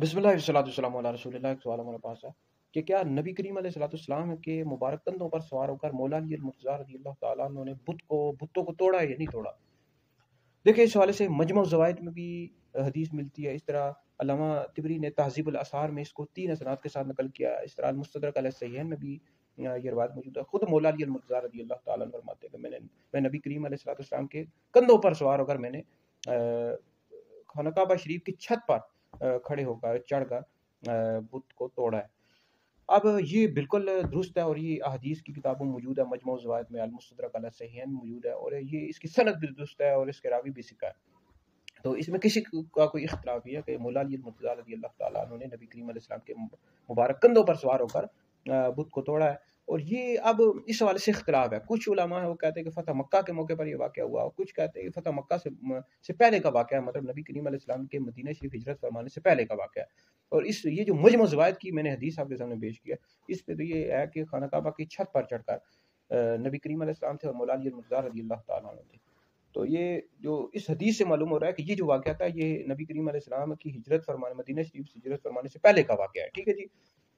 बिस्मिल्लाह वस्सलाम अला रसूलिल्लाह। एक सवाल हमारे पास है कि क्या नबी करीम अलैहिस्सलाम के मुबारक कंधों पर सवार होकर मौला अली मुर्तज़ा रज़ियल्लाहु ताला अन्हु ने बुतों को तोड़ा है या नहीं तोड़ा। देखिए, इस हवाले से मजमू ज़वाइद में भी हदीस मिलती है। इस तरह अल्लामा तिबरी ने तहज़ीबुल असार में इसको 3 असनाद के साथ नकल किया। इस तरह मुस्तदरक अल सहीहैन में भी ये रिवायत मौजूद है। खुद मौला अली मुर्तज़ा रज़ियल्लाहु ताला अन्हु फरमाते हैं कि मैं नबी करीम अलैहिस्सलाम के कंधों पर सवार होकर मैंने खानकाबा शरीफ की छत पर खड़े होकर चढ़कर बुत को तोड़ा है। अब ये बिल्कुल दुरुस्त है और ये अहदीस की किताबों में मौजूद है। मजमू ज़वाइद में अल-मुस्तदरक अला सहीहैन में मौजूद है और ये इसकी सनद भी दुरुस्त है और इसके रावी भी सिका है। तो इसमें किसी का कोई इख्तिलाफ नहीं है कि मौला अली मुर्तज़ा रज़ियल्लाहु ताला अन्हु ने नबी करीम अलैहि सलाम के मुबारक कंधों पर सवार होकर बुत को तोड़ा है। और ये अब इस हवाले से इख्तिलाफ है। कुछ उलमा है वो कहते हैं कि फ़तह मक्का के मौके पर ये वाक़या हुआ और कुछ कहते हैं कि फ़तह मक्का से पहले का वाक़या है, मतलब नबी करीम अलैहि सलाम के मदीना शरीफ हिजरत फरमाने से पहले का वाक़या है। और ये जो मजमू ज़वाइद की मैंने हदीस आपके सामने पेश किया, इस पे तो ये है कि खाना काबा की छत पर चढ़कर नबी करीम अलैहि सलाम थे और मौला अली मुर्तज़ा रज़ियल्लाहु ताला अन्हु थे। तो ये जो इस हदीस से मालूम हो रहा है कि ये जो वाक़या था ये नबी करीम अलैहि सलाम की हिजरत फरमाने मदीना शरीफ से हिजरत फरमाने से पहले का वाक़या है। ठीक है जी।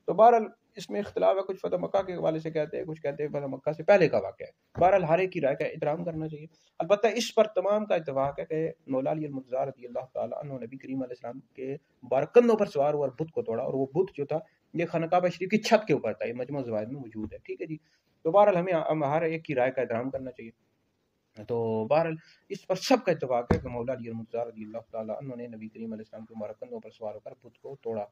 तो बहरहाल इसमें इख्तिलाफ है, कुछ फ़तह मक्का के हवाले से कहते हैं, कुछ कहते हैं फ़तह मक्का से पहले का वाक़या है। बहरहाल हर एक की राय का एहतराम करना चाहिए। अलबत्ता इस पर तमाम का इत्तेफ़ाक है कि मौला अली मुर्तज़ा रज़ियल्लाहु ताला अन्हु नबी करीम अलैहि सलाम के मुबारक कंधों पर सवार हुआ और बुत को तोड़ा और वो बुत जो था ये खानकाबा शरीफ की छत के ऊपर था। ये मजमू ज़वाइद में मौजूद है। ठीक है जी। तो बहरहाल हमें हर एक की राय का एहतराम करना चाहिए। तो बहरहाल इस पर सबका इत्तेफ़ाक है कि मौला अली मुर्तज़ा रज़ियल्लाहु ताला अन्हु ने नबी करीम अलैहि सलाम के मुबारक कंधों पर सवार होकर बुत को तोड़ा।